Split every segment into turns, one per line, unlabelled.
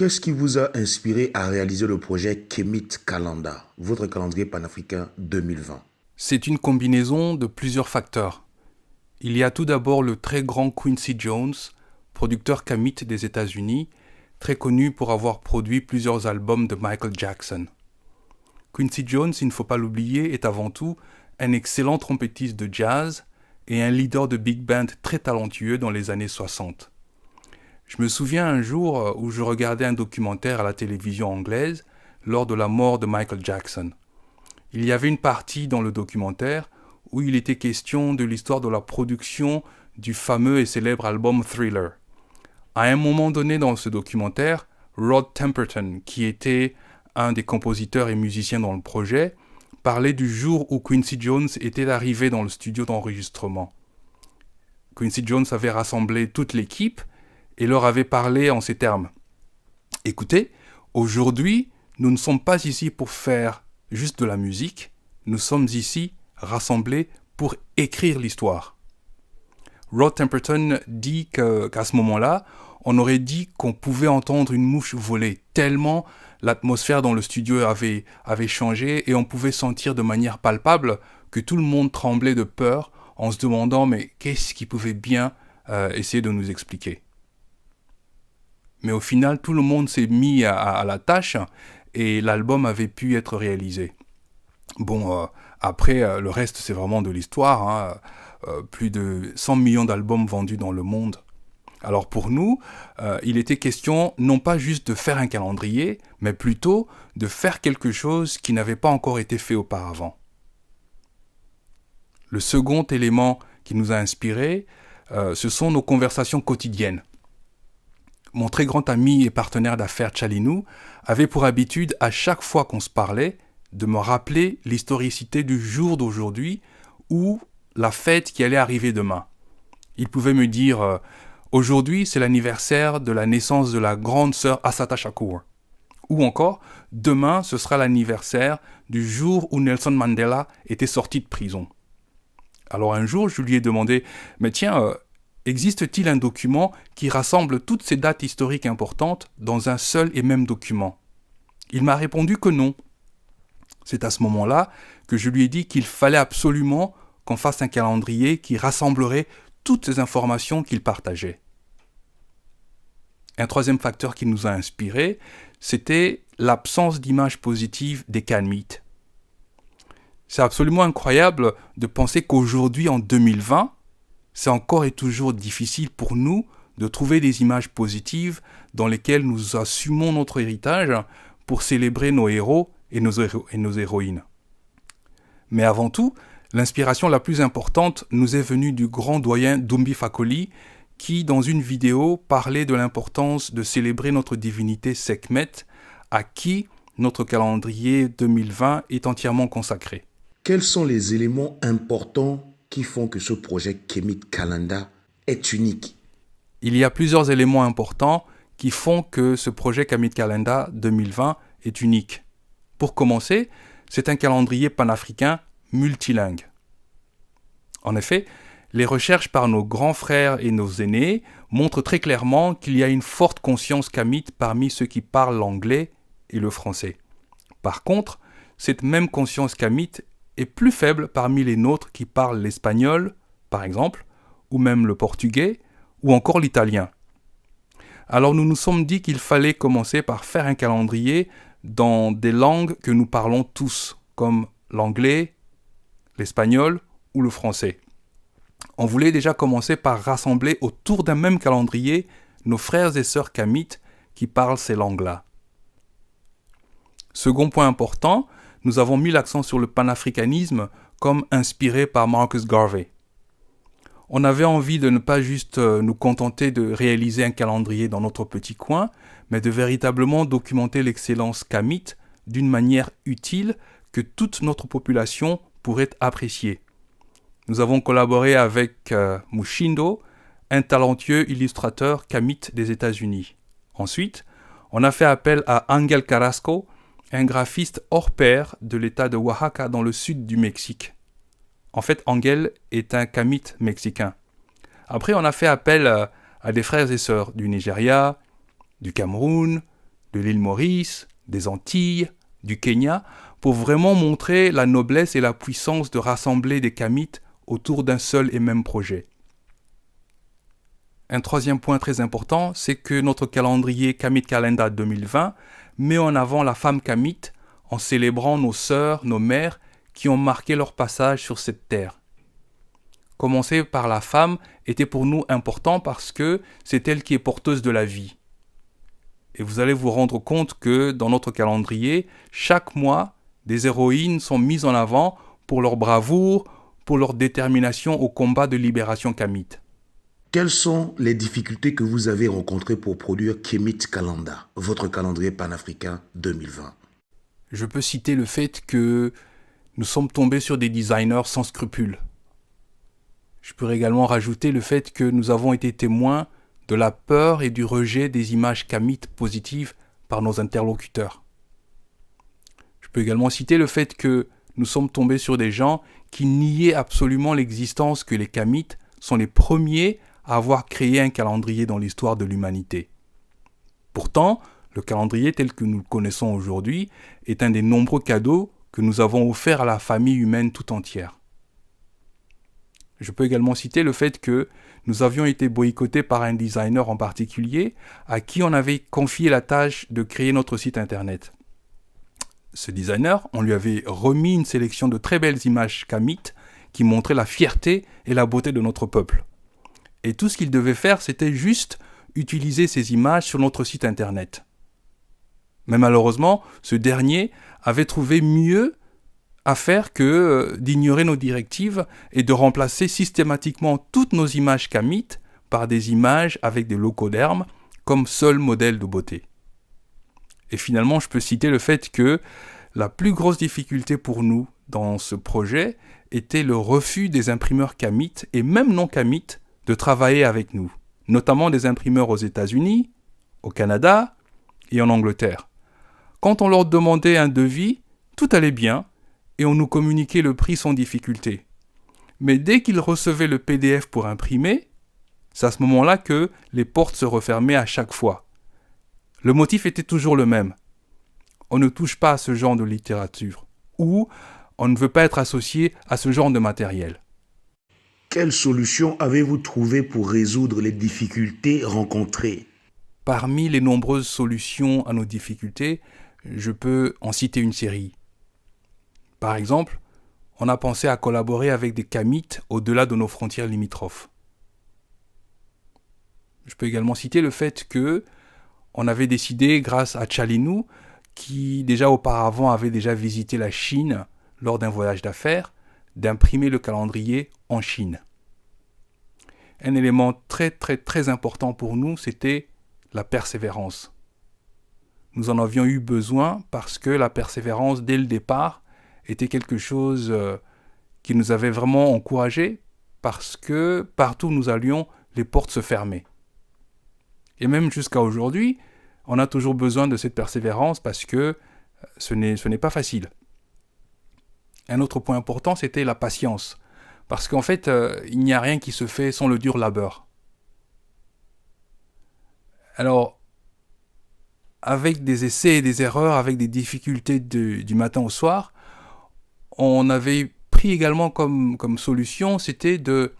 Qu'est-ce qui vous a inspiré à réaliser le projet Kemit Kalanda, votre calendrier panafricain 2020?
C'est une combinaison de plusieurs facteurs. Il y a tout d'abord le très grand Quincy Jones, producteur Kamit des États-Unis, très connu pour avoir produit plusieurs albums de Michael Jackson. Quincy Jones, il ne faut pas l'oublier, est avant tout un excellent trompettiste de jazz et un leader de big band très talentueux dans les années 60. Je me souviens un jour où je regardais un documentaire à la télévision anglaise lors de la mort de Michael Jackson. Il y avait une partie dans le documentaire où il était question de l'histoire de la production du fameux et célèbre album Thriller. À un moment donné dans ce documentaire, Rod Temperton, qui était un des compositeurs et musiciens dans le projet, parlait du jour où Quincy Jones était arrivé dans le studio d'enregistrement. Quincy Jones avait rassemblé toute l'équipe et leur avait parlé en ces termes. Écoutez, aujourd'hui, nous ne sommes pas ici pour faire juste de la musique, nous sommes ici rassemblés pour écrire l'histoire. Rod Temperton dit qu'à ce moment-là, on aurait dit qu'on pouvait entendre une mouche voler, tellement l'atmosphère dans le studio avait changé et on pouvait sentir de manière palpable que tout le monde tremblait de peur en se demandant mais qu'est-ce qu'il pouvait bien essayer de nous expliquer. Mais au final, tout le monde s'est mis à la tâche et l'album avait pu être réalisé. Bon, après, le reste, c'est vraiment de l'histoire. Plus de 100 millions d'albums vendus dans le monde. Alors pour nous, il était question non pas juste de faire un calendrier, mais plutôt de faire quelque chose qui n'avait pas encore été fait auparavant. Le second élément qui nous a inspirés, ce sont nos conversations quotidiennes. Mon très grand ami et partenaire d'affaires Chalinou avait pour habitude, à chaque fois qu'on se parlait, de me rappeler l'historicité du jour d'aujourd'hui ou la fête qui allait arriver demain. Il pouvait me dire aujourd'hui c'est l'anniversaire de la naissance de la grande sœur Assata Shakur. Ou encore, demain ce sera l'anniversaire du jour où Nelson Mandela était sorti de prison. Alors un jour je lui ai demandé, mais tiens, existe-t-il un document qui rassemble toutes ces dates historiques importantes dans un seul et même document? Il m'a répondu que non. C'est à ce moment-là que je lui ai dit qu'il fallait absolument qu'on fasse un calendrier qui rassemblerait toutes ces informations qu'il partageait. Un troisième facteur qui nous a inspirés, c'était l'absence d'images positives des Kemit. C'est absolument incroyable de penser qu'aujourd'hui, en 2020, c'est encore et toujours difficile pour nous de trouver des images positives dans lesquelles nous assumons notre héritage pour célébrer nos héros et nos héroïnes. Mais avant tout, l'inspiration la plus importante nous est venue du grand doyen Dumbi Fakoli qui, dans une vidéo, parlait de l'importance de célébrer notre divinité Sekhmet à qui notre calendrier 2020 est entièrement consacré.
Quels sont les éléments importants qui font que ce projet Kemit Kalanda est unique?
Il y a plusieurs éléments importants qui font que ce projet Kemit Kalanda 2020 est unique. Pour commencer, c'est un calendrier panafricain multilingue. En effet, les recherches par nos grands frères et nos aînés montrent très clairement qu'il y a une forte conscience kamite parmi ceux qui parlent l'anglais et le français. Par contre, cette même conscience kamite est plus faible parmi les nôtres qui parlent l'espagnol, par exemple, ou même le portugais, ou encore l'italien. Alors nous nous sommes dit qu'il fallait commencer par faire un calendrier dans des langues que nous parlons tous, comme l'anglais, l'espagnol ou le français. On voulait déjà commencer par rassembler autour d'un même calendrier nos frères et sœurs kamites qui parlent ces langues-là. Second point important, nous avons mis l'accent sur le panafricanisme comme inspiré par Marcus Garvey. On avait envie de ne pas juste nous contenter de réaliser un calendrier dans notre petit coin, mais de véritablement documenter l'excellence kamite d'une manière utile que toute notre population pourrait apprécier. Nous avons collaboré avec Mushindo, un talentueux illustrateur kamite des États-Unis. Ensuite, on a fait appel à Angel Carrasco, un graphiste hors pair de l'État de Oaxaca dans le sud du Mexique. En fait, Angel est un kamite mexicain. Après, on a fait appel à des frères et sœurs du Nigeria, du Cameroun, de l'île Maurice, des Antilles, du Kenya, pour vraiment montrer la noblesse et la puissance de rassembler des kamites autour d'un seul et même projet. Un troisième point très important, c'est que notre calendrier Kamit Calendar 2020 met en avant la femme kamite en célébrant nos sœurs, nos mères qui ont marqué leur passage sur cette terre. Commencer par la femme était pour nous important parce que c'est elle qui est porteuse de la vie. Et vous allez vous rendre compte que dans notre calendrier, chaque mois, des héroïnes sont mises en avant pour leur bravoure, pour leur détermination au combat de libération kamite.
Quelles sont les difficultés que vous avez rencontrées pour produire Kemit Calendar, votre calendrier panafricain 2020?
Je peux citer le fait que nous sommes tombés sur des designers sans scrupules. Je peux également rajouter le fait que nous avons été témoins de la peur et du rejet des images kamites positives par nos interlocuteurs. Je peux également citer le fait que nous sommes tombés sur des gens qui niaient absolument l'existence que les kamites sont les premiers à avoir créé un calendrier dans l'histoire de l'humanité. Pourtant, le calendrier tel que nous le connaissons aujourd'hui est un des nombreux cadeaux que nous avons offerts à la famille humaine tout entière. Je peux également citer le fait que nous avions été boycottés par un designer en particulier à qui on avait confié la tâche de créer notre site internet. Ce designer, on lui avait remis une sélection de très belles images kamites qui montraient la fierté et la beauté de notre peuple. Et tout ce qu'il devait faire, c'était juste utiliser ces images sur notre site internet. Mais malheureusement, ce dernier avait trouvé mieux à faire que d'ignorer nos directives et de remplacer systématiquement toutes nos images kamites par des images avec des locodermes comme seul modèle de beauté. Et finalement, je peux citer le fait que la plus grosse difficulté pour nous dans ce projet était le refus des imprimeurs kamites et même non kamites de travailler avec nous, notamment des imprimeurs aux États-Unis, au Canada et en Angleterre. Quand on leur demandait un devis, tout allait bien et on nous communiquait le prix sans difficulté. Mais dès qu'ils recevaient le PDF pour imprimer, c'est à ce moment-là que les portes se refermaient à chaque fois. Le motif était toujours le même. On ne touche pas à ce genre de littérature ou on ne veut pas être associé à ce genre de matériel.
Quelle solution avez-vous trouvé pour résoudre les difficultés rencontrées?
Parmi les nombreuses solutions à nos difficultés, je peux en citer une série. Par exemple, on a pensé à collaborer avec des kamites au-delà de nos frontières limitrophes. Je peux également citer le fait que on avait décidé, grâce à Chalinou, qui déjà auparavant avait déjà visité la Chine lors d'un voyage d'affaires, d'imprimer le calendrier en Chine. Un élément très important pour nous, c'était la persévérance. Nous en avions eu besoin parce que la persévérance, dès le départ, était quelque chose qui nous avait vraiment encouragés parce que partout où nous allions, les portes se fermaient. Et même jusqu'à aujourd'hui, on a toujours besoin de cette persévérance parce que ce n'est pas facile. Un autre point important, c'était la patience. Parce qu'en fait, il n'y a rien qui se fait sans le dur labeur. Alors, avec des essais et des erreurs, avec des difficultés du matin au soir, on avait pris également comme solution, c'était de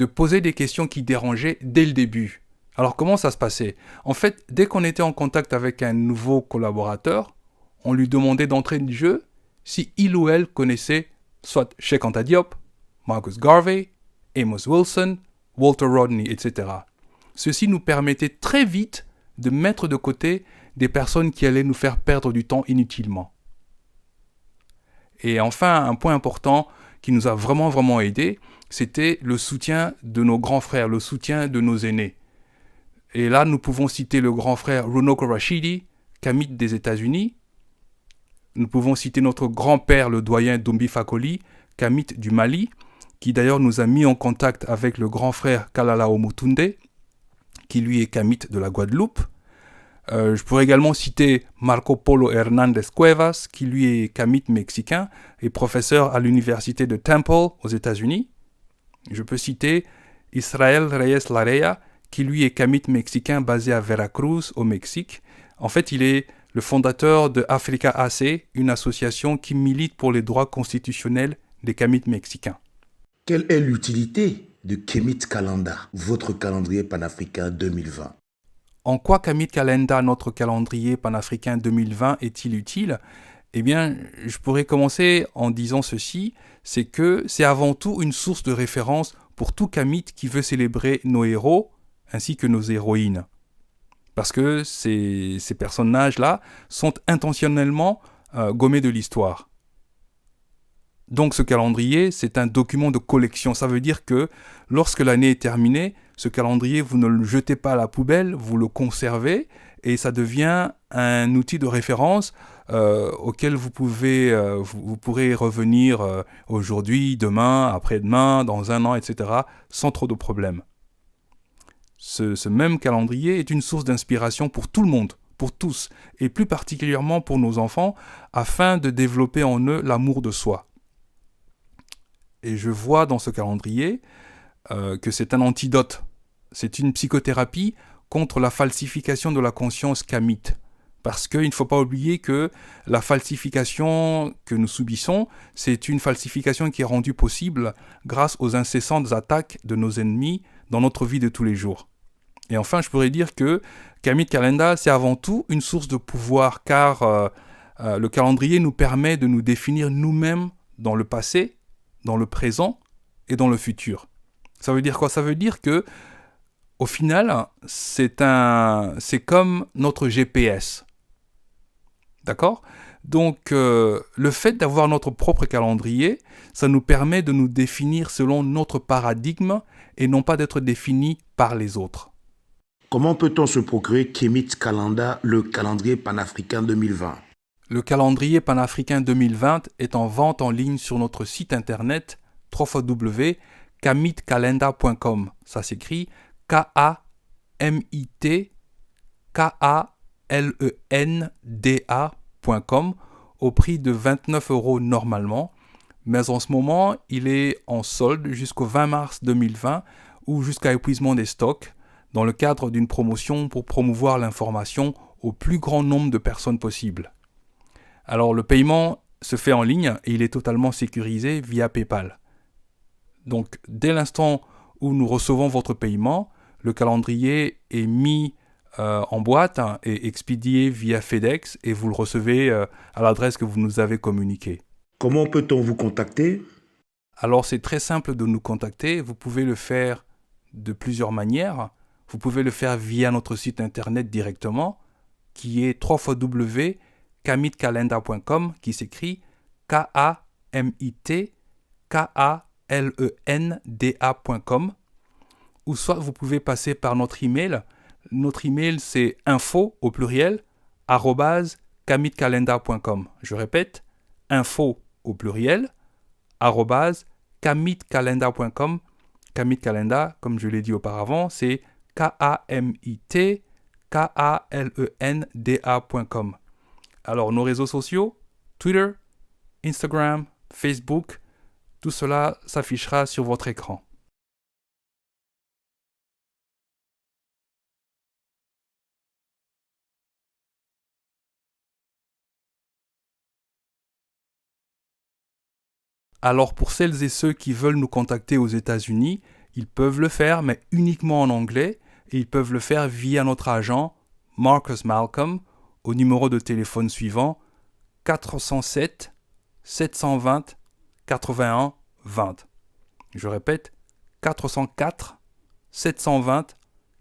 poser des questions qui dérangeaient dès le début. Alors, comment ça se passait? En fait, dès qu'on était en contact avec un nouveau collaborateur, on lui demandait d'entrée de jeu si il ou elle connaissait soit Cheikh Anta Diop, Marcus Garvey, Amos Wilson, Walter Rodney, etc. Ceci nous permettait très vite de mettre de côté des personnes qui allaient nous faire perdre du temps inutilement. Et enfin, un point important qui nous a vraiment aidé, c'était le soutien de nos grands frères, le soutien de nos aînés. Et là, nous pouvons citer le grand frère Runoko Rashidi, kamite des États-Unis. Nous pouvons citer notre grand-père, le doyen Dombi Fakoli, kamite du Mali, qui d'ailleurs nous a mis en contact avec le grand frère Kalalao Mutunde, qui lui est kamite de la Guadeloupe. Je pourrais également citer Marco Polo Hernandez Cuevas, qui lui est kamite mexicain et professeur à l'université de Temple aux États-Unis. Je peux citer Israel Reyes Larea, qui lui est kamite mexicain basé à Veracruz au Mexique. En fait, il est le fondateur de Africa AC, une association qui milite pour les droits constitutionnels des Kamites mexicains.
Quelle est l'utilité de Kemit Kalenda, votre calendrier panafricain 2020?
En quoi Kemit Kalenda, notre calendrier panafricain 2020, est-il utile? Eh bien, je pourrais commencer en disant ceci, c'est que c'est avant tout une source de référence pour tout Kamite qui veut célébrer nos héros ainsi que nos héroïnes. Parce que ces personnages-là sont intentionnellement gommés de l'histoire. Donc ce calendrier, c'est un document de collection. Ça veut dire que lorsque l'année est terminée, ce calendrier, vous ne le jetez pas à la poubelle, vous le conservez et ça devient un outil de référence auquel vous pourrez revenir aujourd'hui, demain, après-demain, dans un an, etc. sans trop de problèmes. Ce même calendrier est une source d'inspiration pour tout le monde, pour tous, et plus particulièrement pour nos enfants, afin de développer en eux l'amour de soi. Et je vois dans ce calendrier que c'est un antidote, c'est une psychothérapie contre la falsification de la conscience kamite. Parce qu'il ne faut pas oublier que la falsification que nous subissons, c'est une falsification qui est rendue possible grâce aux incessantes attaques de nos ennemis dans notre vie de tous les jours. Et enfin, je pourrais dire que Kemit Kalenda, c'est avant tout une source de pouvoir, car le calendrier nous permet de nous définir nous-mêmes dans le passé, dans le présent et dans le futur. Ça veut dire quoi? Ça veut dire que, au final, c'est comme notre GPS. D'accord? Donc, le fait d'avoir notre propre calendrier, ça nous permet de nous définir selon notre paradigme et non pas d'être définis par les autres.
Comment peut-on se procurer Kemit Kalenda, le calendrier panafricain 2020?
Le calendrier panafricain 2020 est en vente en ligne sur notre site internet www.kamitkalenda.com. Ça s'écrit KAMITKALENDA.com au prix de 29 € normalement. Mais en ce moment, il est en solde jusqu'au 20 mars 2020 ou jusqu'à épuisement des stocks dans le cadre d'une promotion pour promouvoir l'information au plus grand nombre de personnes possible. Alors le paiement se fait en ligne et il est totalement sécurisé via PayPal. Donc dès l'instant où nous recevons votre paiement, le calendrier est mis en boîte et expédié via FedEx et vous le recevez à l'adresse que vous nous avez communiquée.
Comment peut-on vous contacter?
Alors c'est très simple de nous contacter, vous pouvez le faire de plusieurs manières. Vous pouvez le faire via notre site internet directement qui est www.kamitkalenda.com qui s'écrit KAMITKALENDA.com ou soit vous pouvez passer par notre email. Notre email c'est info au pluriel @kamitkalenda.com. Je répète, info au pluriel @kamitkalenda.com. Kemit Kalenda, comme je l'ai dit auparavant, c'est KAMITKALENDA.com. Alors, nos réseaux sociaux, Twitter, Instagram, Facebook, tout cela s'affichera sur votre écran. Alors, pour celles et ceux qui veulent nous contacter aux États-Unis, ils peuvent le faire, mais uniquement en anglais, et ils peuvent le faire via notre agent Marcus Malcolm au numéro de téléphone suivant 407 720 81 20. Je répète, 404 720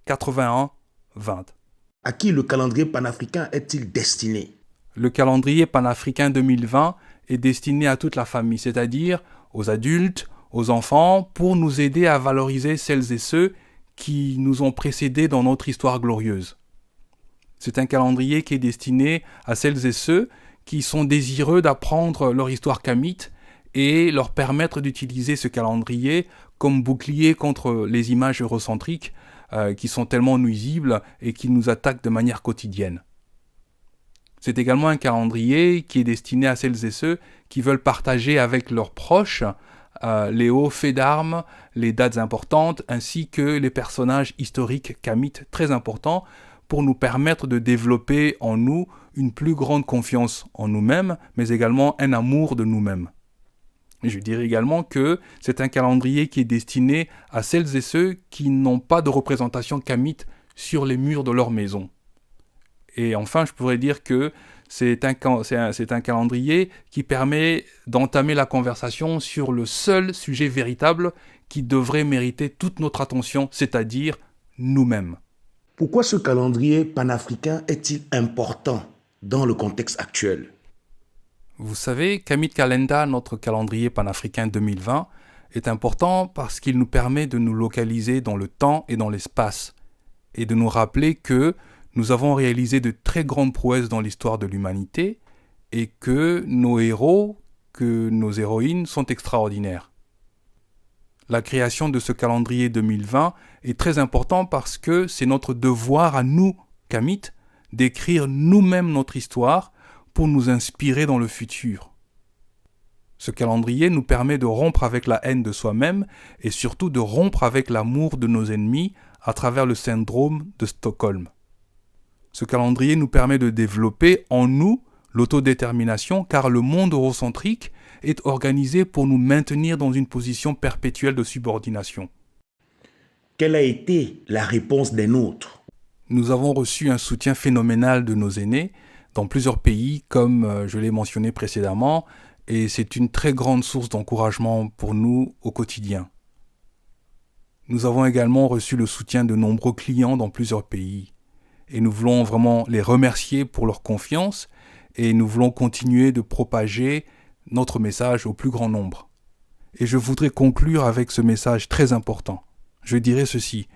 81 20.
À qui le calendrier panafricain est-il destiné?
Le calendrier panafricain 2020 est destiné à toute la famille, c'est-à-dire aux adultes, aux enfants, pour nous aider à valoriser celles et ceux qui nous ont précédés dans notre histoire glorieuse. C'est un calendrier qui est destiné à celles et ceux qui sont désireux d'apprendre leur histoire kamite et leur permettre d'utiliser ce calendrier comme bouclier contre les images eurocentriques qui sont tellement nuisibles et qui nous attaquent de manière quotidienne. C'est également un calendrier qui est destiné à celles et ceux qui veulent partager avec leurs proches les hauts faits d'armes, les dates importantes, ainsi que les personnages historiques kamites très importants pour nous permettre de développer en nous une plus grande confiance en nous-mêmes, mais également un amour de nous-mêmes. Je dirais également que c'est un calendrier qui est destiné à celles et ceux qui n'ont pas de représentation kamite sur les murs de leur maison. Et enfin, je pourrais dire que c'est un calendrier qui permet d'entamer la conversation sur le seul sujet véritable qui devrait mériter toute notre attention, c'est-à-dire nous-mêmes.
Pourquoi ce calendrier panafricain est-il important dans le contexte actuel?
Vous savez, Kamit Kalenda, notre calendrier panafricain 2020, est important parce qu'il nous permet de nous localiser dans le temps et dans l'espace, et de nous rappeler que nous avons réalisé de très grandes prouesses dans l'histoire de l'humanité, et que nos héros, que nos héroïnes sont extraordinaires. La création de ce calendrier 2020 est très important parce que c'est notre devoir à nous, Kamit, d'écrire nous-mêmes notre histoire pour nous inspirer dans le futur. Ce calendrier nous permet de rompre avec la haine de soi-même et surtout de rompre avec l'amour de nos ennemis à travers le syndrome de Stockholm. Ce calendrier nous permet de développer en nous l'autodétermination car le monde eurocentrique est organisé pour nous maintenir dans une position perpétuelle de subordination.
Quelle a été la réponse des nôtres?
Nous avons reçu un soutien phénoménal de nos aînés dans plusieurs pays, comme je l'ai mentionné précédemment, et c'est une très grande source d'encouragement pour nous au quotidien. Nous avons également reçu le soutien de nombreux clients dans plusieurs pays, et nous voulons vraiment les remercier pour leur confiance, et nous voulons continuer de propager notre message au plus grand nombre. Et je voudrais conclure avec ce message très important. Je dirais ceci: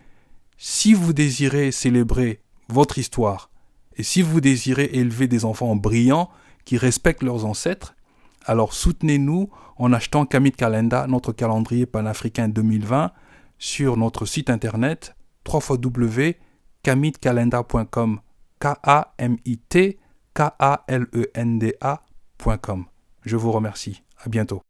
si vous désirez célébrer votre histoire, et si vous désirez élever des enfants brillants qui respectent leurs ancêtres, alors soutenez-nous en achetant Kamit Kalenda, notre calendrier panafricain 2020, sur notre site internet www.kamitkalenda.com, KAMITKALENDA.com. Je vous remercie. À bientôt.